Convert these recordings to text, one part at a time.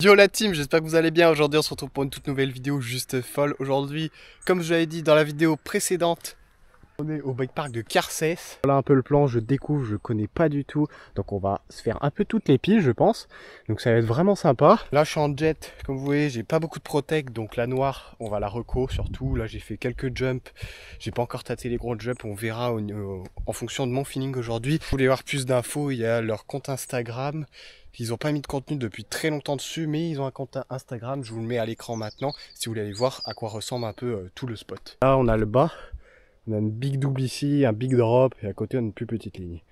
Yo la team, j'espère que vous allez bien. Aujourd'hui on se retrouve pour une toute nouvelle vidéo juste folle. Aujourd'hui, comme je vous l'avais dit dans la vidéo précédente, on est au bike park de Carcès. Voilà un peu le plan, je découvre, je connais pas du tout. Donc on va se faire un peu toutes les pistes je pense. Donc ça va être vraiment sympa. Là je suis en jet, comme vous voyez, j'ai pas beaucoup de protect. Donc la noire, on va la reco surtout. Là j'ai fait quelques jumps. J'ai pas encore tâté les gros jumps, on verra en fonction de mon feeling aujourd'hui. Si vous voulez avoir plus d'infos, il y a leur compte Instagram. Ils n'ont pas mis de contenu depuis très longtemps dessus, mais ils ont un compte Instagram, je vous le mets à l'écran maintenant, si vous voulez aller voir à quoi ressemble un peu tout le spot. Là on a le bas. On a une big double ici, un big drop, et à côté on a une plus petite ligne.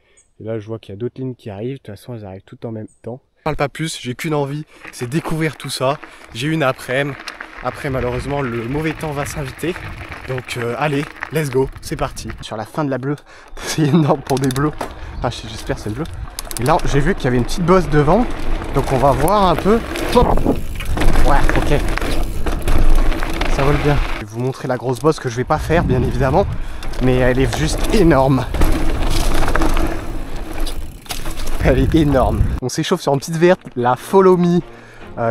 Et là je vois qu'il y a d'autres lignes qui arrivent, de toute façon elles arrivent toutes en même temps. Je parle pas plus, j'ai qu'une envie, c'est découvrir tout ça. J'ai une après-midi, après malheureusement le mauvais temps va s'inviter. Donc allez, let's go, c'est parti. Sur la fin de la bleue, c'est énorme pour des bleus. Enfin j'espère que c'est le bleu. Et là j'ai vu qu'il y avait une petite bosse devant, donc on va voir un peu. Hop. Ouais, ok. Ça vole bien. Je vais vous montrer la grosse bosse que je vais pas faire bien évidemment, mais elle est juste énorme. Elle est énorme. On s'échauffe sur une petite verte, la Follow Me.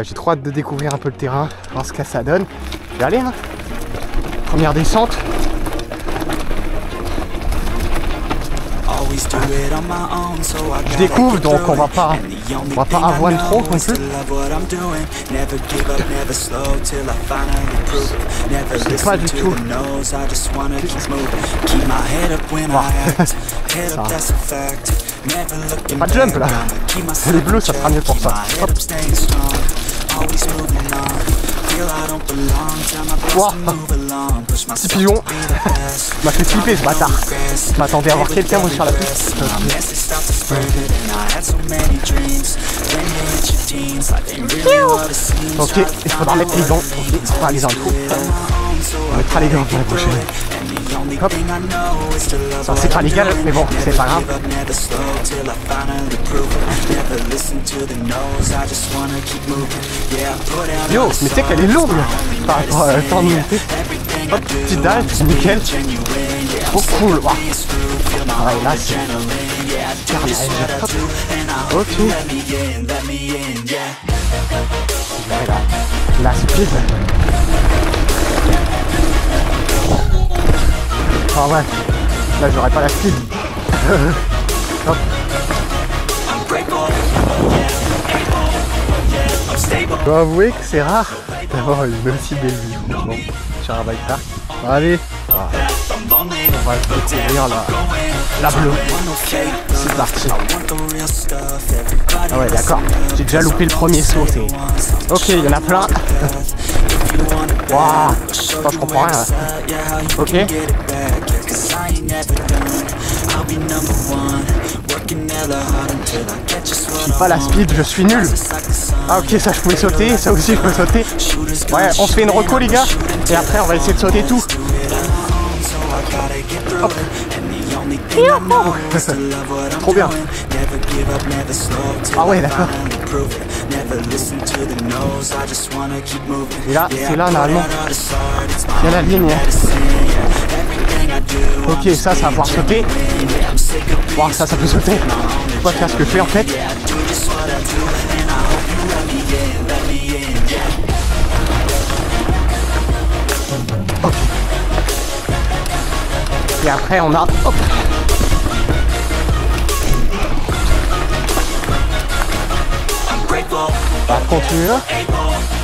J'ai trop hâte de découvrir un peu le terrain, voir ce que ça donne. Je vais aller hein. Première descente. Je découvre donc on va pas avoine trop non plus. C'est pas du tout. Pas de jump là. Les bleus ça sera mieux pour ça. Hop. Wow. Petit pigeon. M'a fait flipper ce bâtard. Je m'attendais à voir quelqu'un moi sur la piste. Ok, il faudra mettre les gants. Ok, enfin les infos. On mettra les gants pour la prochaine. Hop. Ça c'est pas légal, mais bon, c'est pas grave. Yo, mais tu sais qu'elle est longue par rapport à temps de montée. Hop, petite dalle, nickel. Trop cool. Wow. Ouais, là c'est carnage. Hop. Ok. Ouais, là c'est pire. Ah ouais, là j'aurais pas la speed. Hop. Je dois avouer que c'est rare d'avoir une aussi belle vue franchement sur un bike park. Allez, on va découvrir la bleue. C'est parti. Ah ouais d'accord, j'ai déjà loupé le premier saut. Ok, il y en a plein. Waouh, attends, je comprends rien. Ok. J'ai pas la speed, je suis nul. Ah ok, ça je pouvais sauter, ça aussi je peux sauter. Ouais, on se fait une reco les gars. Et après on va essayer de sauter tout. Hop. Trop bien. Ah ouais d'accord. Et là, c'est là normalement. Il y a la ligne. Ok, ça va pouvoir sauter. Bon, ça peut sauter. Je peux pas faire ce que je fais en fait. Ok. Et après on a. Hop. On va continuer là.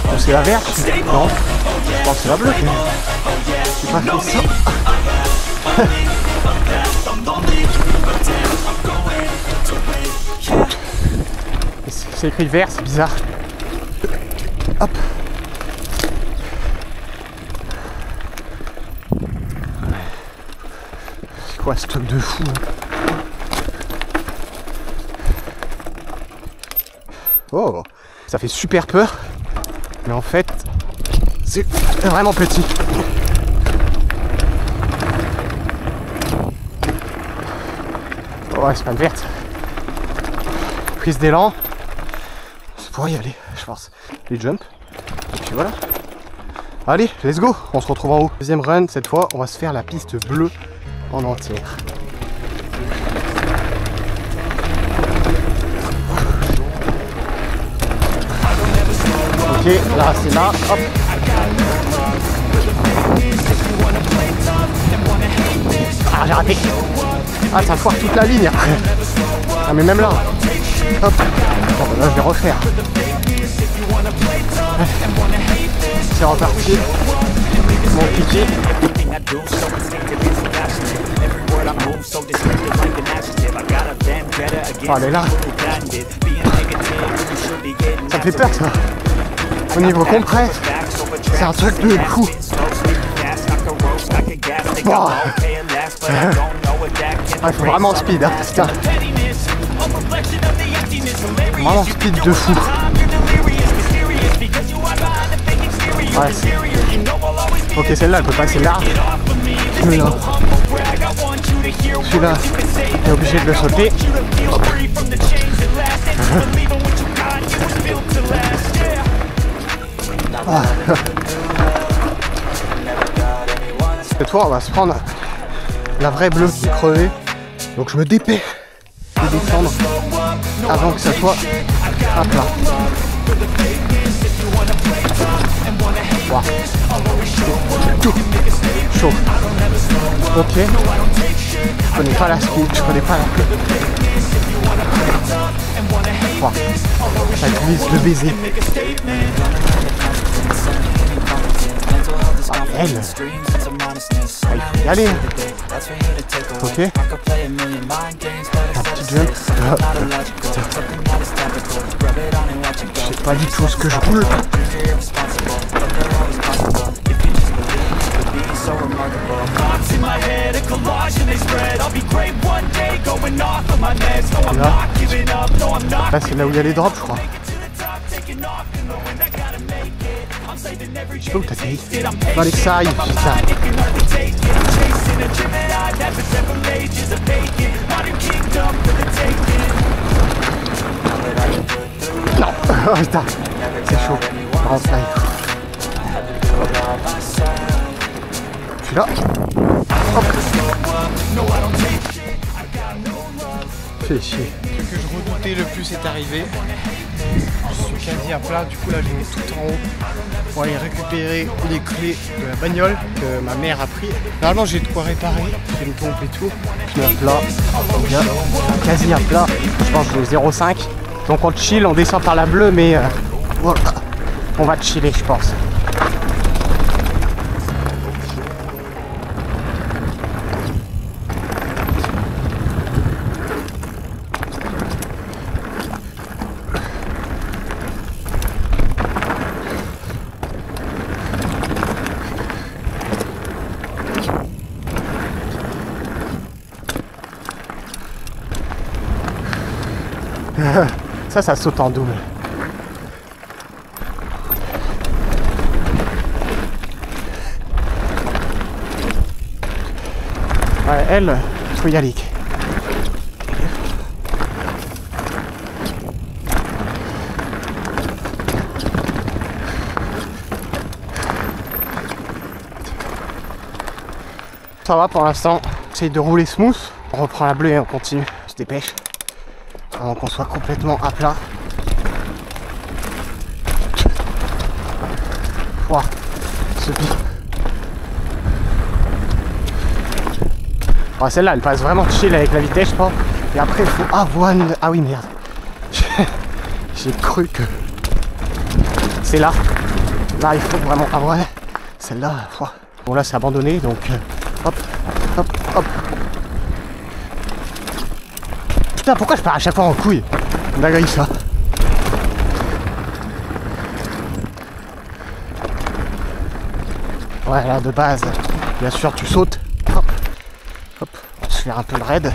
Oh, c'est la verte. Non. Je pense que c'est la bleue. J'ai pas fait ça. C'est écrit vert, c'est bizarre. Hop. C'est quoi ce truc de fou hein. Oh, ça fait super peur. Mais en fait, c'est vraiment petit. Ouais, c'est pas une verte. Prise d'élan. Ça pourrait y aller, je pense. Les jumps. Et puis voilà. Allez, let's go. On se retrouve en haut. Deuxième run, cette fois, on va se faire la piste bleue en entière. Ok, là c'est là, hop. Ah, j'ai raté. Ah, ça foire toute la ligne après. Ah, mais même là. Hop. Bon, là, je vais refaire. C'est reparti. Mon piqué. Oh, elle est là. Ça me fait peur, ça. Au niveau compresse, c'est un truc de fou. Wow. Ah, il faut vraiment speed, hein, putain. Vraiment speed de fou. Ouais, ok, celle-là, elle peut passer là. Celui-là, t'es obligé de le sauter. Ah. Cette fois, on va se prendre la vraie bleue qui est crevée. Donc je me dépêche de descendre avant que ça soit à plat. Wow. Chaud. Ok. Je connais pas la speed, je connais pas la bleue. Wow. Ça glisse le baiser. Ah, elle. Ah, il faut y aller. Ok. Un petit jump. Je sais pas du tout ce que je roule. Là, c'est là où il y a les drops, je crois. Je sais pas où t'as fait. Dans les sailles, putain. Non. Oh putain. C'est chaud. Rentre là. Je suis là. Hop. Fais chier. Ce que je redoutais le plus est arrivé. Je suis quasi à plat, du coup là je mets tout en haut pour aller récupérer les clés de la bagnole que ma mère a pris. Normalement j'ai de quoi réparer, j'ai une pompe et tout. Je mets à plat, bien, quasi à plat, je pense que j'ai 0,5. Donc on chill, on descend par la bleue mais voilà, on va chiller je pense. Ça saute en double. Ouais, elle, faut y aller. Ça va pour l'instant, j'essaye de rouler smooth. On reprend la bleue et on continue, on se dépêche. Avant qu'on soit complètement à plat. Wow, ce pic. Oh, celle-là, elle passe vraiment chill avec la vitesse, je crois. Et après, il faut avoine. Ah oui, merde. J'ai cru que c'est là. Là, il faut vraiment avoine. Celle-là, bon, là, c'est abandonné, donc hop, hop, hop. Putain, pourquoi je pars à chaque fois en couille? Dinguerie ça. Ouais, là de base, bien sûr tu sautes. Hop, hop, on va se faire un peu le raid.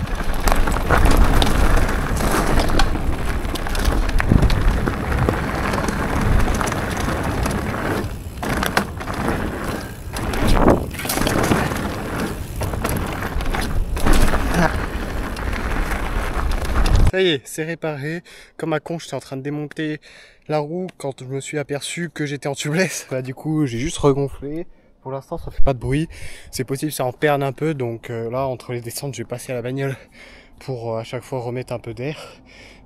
Ça y est, c'est réparé. Comme un con, j'étais en train de démonter la roue quand je me suis aperçu que j'étais en tubeless. Bah, du coup, j'ai juste regonflé. Pour l'instant, ça fait pas de bruit. C'est possible que ça en perde un peu. Donc là, entre les descentes, je vais passer à la bagnole pour à chaque fois remettre un peu d'air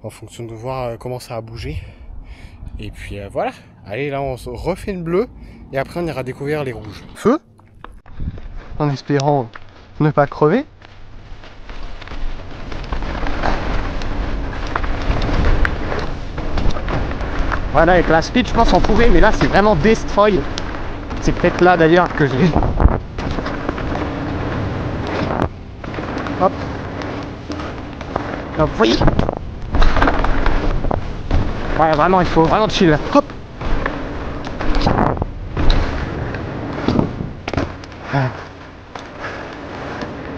en fonction de voir comment ça a bougé. Et puis voilà. Allez, là on se refait une bleue. Et après on ira découvrir les rouges. Feu. En espérant ne pas crever. Voilà, avec la speed je pense on pourrait, mais là c'est vraiment destroy. C'est peut-être là d'ailleurs que j'ai... Hop. Hop, oui. Ouais, vraiment, il faut vraiment chill. Hop.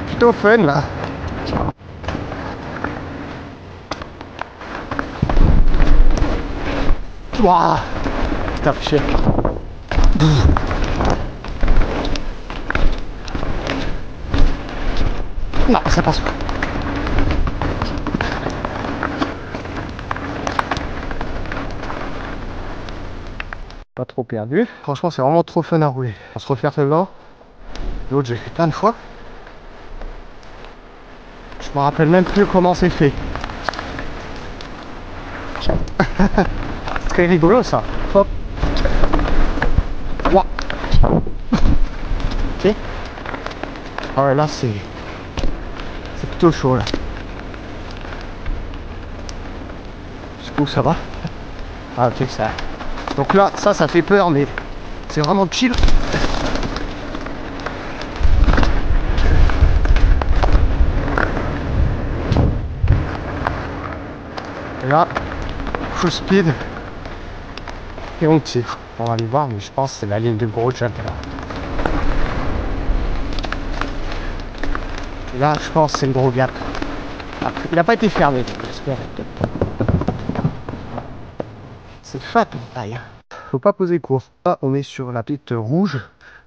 Plutôt fun là. Waouh. Putain, fait chier. Non, ça passe pas. Pas trop perdu. Franchement, c'est vraiment trop fun à rouler. On va se refaire celle-là. L'autre, j'ai fait plein de fois. Je me rappelle même plus comment c'est fait. C'est très rigolo ça. Hop. Wow. Ok. Ah ouais, là c'est plutôt chaud là. Du coup ça va. Ah ok, ça. Donc là ça fait peur, mais c'est vraiment chill. Et là full speed et on tire. On va aller voir, mais je pense que c'est la ligne de gros jump là. Et là je pense que c'est le gros gap. Ah, il n'a pas été fermé, j'espère. C'est fat taille. Faut pas poser court. Là on est sur la petite rouge.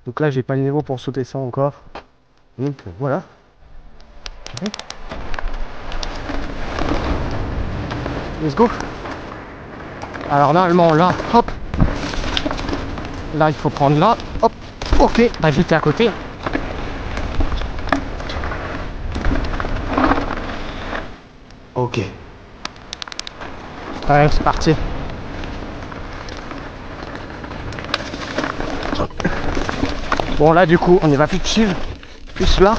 Donc là j'ai pas le niveau pour sauter ça encore. Donc voilà. Let's go. Alors normalement là, hop. Là il faut prendre là, hop. Ok, bah j'étais à côté. Ok. Ouais, c'est parti. Bon là du coup on y va plus chill, plus là.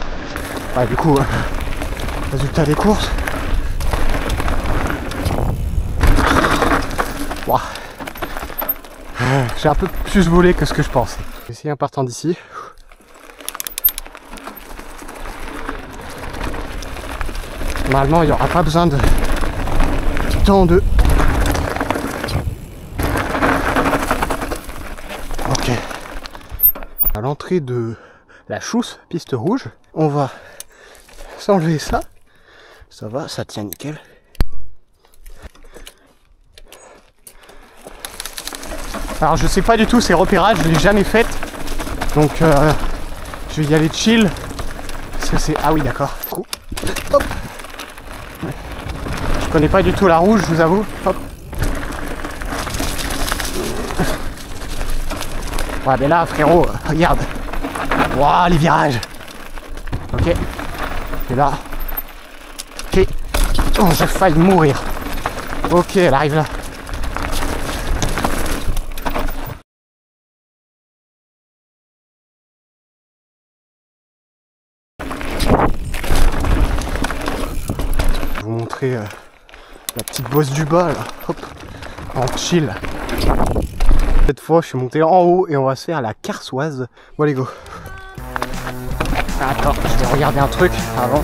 Ouais, du coup, résultat des courses. Wow. J'ai un peu plus volé que ce que je pensais. Je vais essayer en partant d'ici. Normalement il n'y aura pas besoin de tant de... Ok. À l'entrée de la Chousse, piste rouge, on va s'enlever ça. Ça va, ça tient nickel. Alors je sais pas du tout ces repérages, je l'ai jamais fait. Donc je vais y aller chill. Parce que c'est... Ah oui d'accord. Hop. Je connais pas du tout la rouge, je vous avoue. Hop. Ouais mais là frérot, regarde. Waouh les virages. Ok. Et là. Ok. Oh j'ai failli mourir. Ok, elle arrive là. Je vais vous montrer la petite bosse du bas là. Hop. En chill. Cette fois je suis monté en haut et on va se faire la Carsoise. Bon allez go. Attends, je vais regarder un truc avant.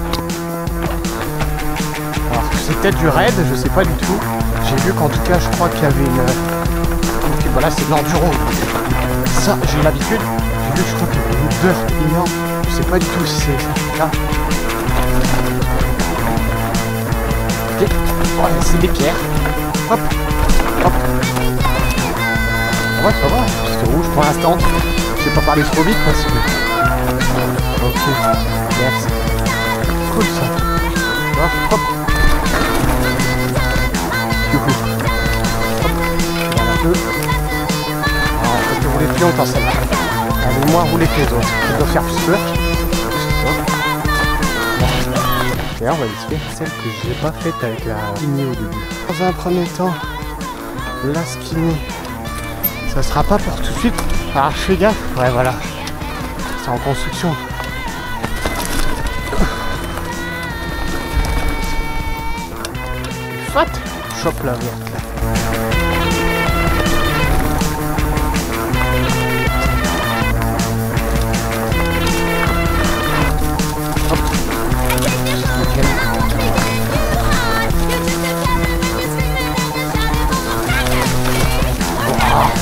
Alors c'est peut-être du raid, je sais pas du tout. J'ai vu qu'en tout cas je crois qu'il y avait une... Ok voilà c'est de l'enduro. Ça j'ai eu l'habitude. J'ai vu que je crois qu'il y avait une dirt énorme. Je sais pas du tout si c'est ça. Là. Ok. Ouais, c'est des pierres. Hop. Hop. Ouais ça va, piste rouge pour l'instant. Je vais pas parler trop vite parce que... Ok, merci. Cool ça. Hop, hop. Youhou. Hop. Voilà deux. Alors, parce que vous voulez plus longtemps celle-là. Elle est moins roulée que les autres. Elle doit faire plus peur. D'ailleurs, on va essayer celle que j'ai pas faite avec la lignée au début. Dans un premier temps, la skinny. Ça sera pas pour tout de suite. Alors je fais gaffe. Ouais voilà. C'est en construction. Fat. Chope la verte là.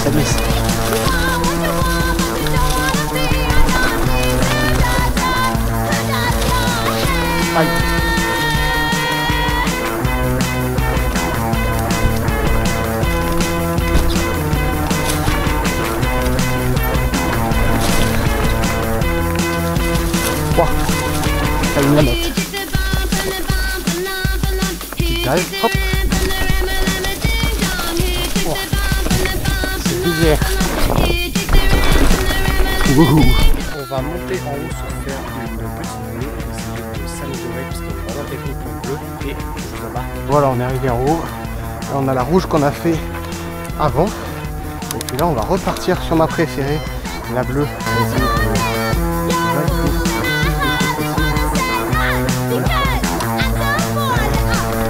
Ça glisse. Aïe. Wow. Ça une lamette. Petite dalle, hop. Oh. C'est bizarre. On va monter en haut sur faire une petite bleu, essayer de s'améliorer parce qu'il y a vraiment technique en bleu et je vous en bas. Voilà, on est arrivé en haut. Là, on a la rouge qu'on a fait avant. Et puis là, on va repartir sur ma préférée, la bleue.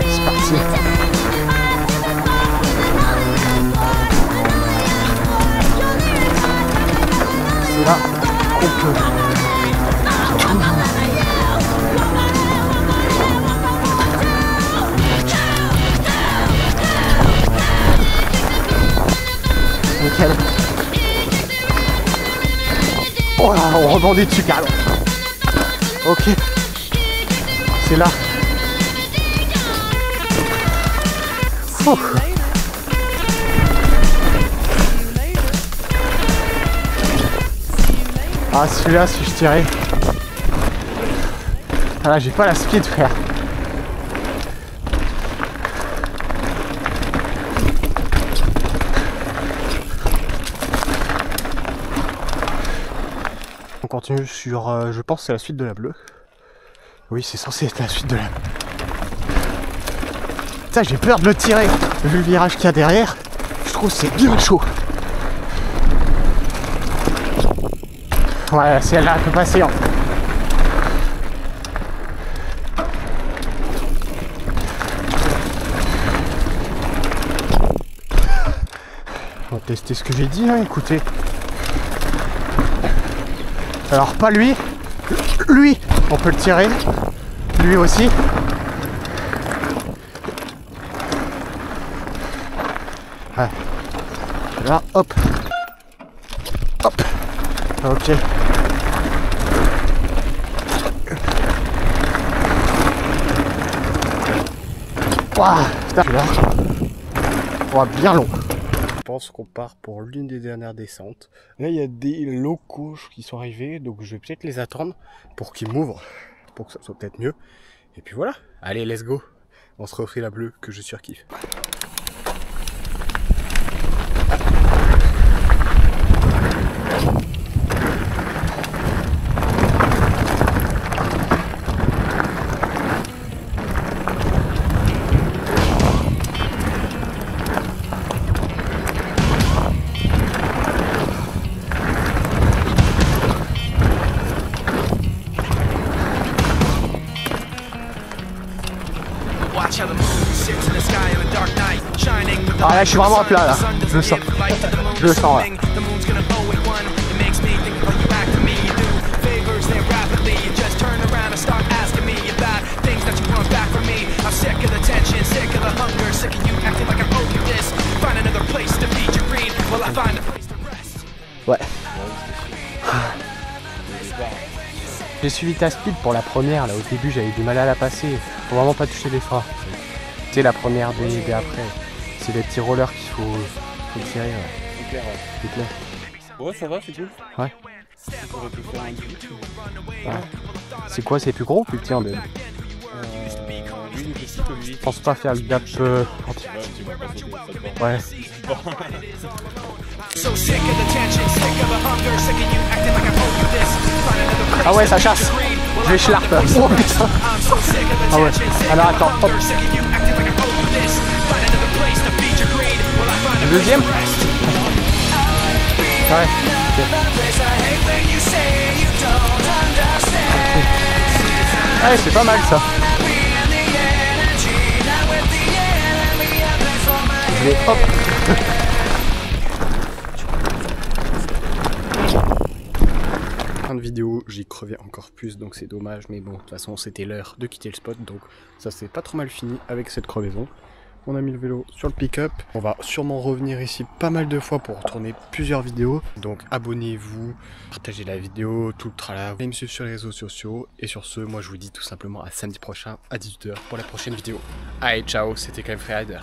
C'est parti. C'est là qu'on peut. Nickel. Oh là, on rebondit dessus carrément. Ok. C'est là. Ouh. Ah celui-là si je tirais. Ah là j'ai pas la speed frère. On continue sur je pense que c'est la suite de la bleue. Oui c'est censé être la suite de la bleue. Ça j'ai peur de le tirer. Vu le virage qu'il y a derrière, je trouve que c'est bien chaud. Ouais, celle-là peut passer. Hein. On va tester ce que j'ai dit, hein, écoutez. Alors pas lui. Lui, on peut le tirer. Lui aussi. Ouais. Là, hop. Hop. Ok. Waouh, putain, là. Oh, bien long. Je pense qu'on part pour l'une des dernières descentes. Là, il y a des locaux qui sont arrivés, donc je vais peut-être les attendre pour qu'ils m'ouvrent, pour que ça soit peut-être mieux. Et puis voilà. Allez, let's go. On se refait la bleue que je surkiffe. Ah là je suis vraiment à plat là, je le sens, là. Ouais. J'ai suivi ta speed pour la première là, au début j'avais du mal à la passer, faut vraiment pas toucher les freins. Tu sais la première des après. C'est les petits rollers qu'il faut tirer. Ouais. C'est clair, ouais. C'est clair. Ouais, ça va, c'est cool. Ouais. Ouais. C'est quoi, c'est plus gros ou plus petit en deux? Lui, il est petit que lui. Je pense pas faire le gap entier. Ouais. Ah ouais, ça chasse. Je vais schlarp. Oh putain. Ah ouais. Alors attends, hop. Le deuxième? Ouais. Ouais, c'est pas mal ça. Je vais hop. Fin de vidéo, j'ai crevé encore plus donc c'est dommage, mais bon, de toute façon c'était l'heure de quitter le spot, donc ça s'est pas trop mal fini avec cette crevaison. On a mis le vélo sur le pick-up. On va sûrement revenir ici pas mal de fois pour tourner plusieurs vidéos. Donc abonnez-vous, partagez la vidéo, tout le tralala. Venez me suivre sur les réseaux sociaux. Et sur ce, moi je vous dis tout simplement à samedi prochain à 18 h pour la prochaine vidéo. Allez, ciao, c'était KM Freerider.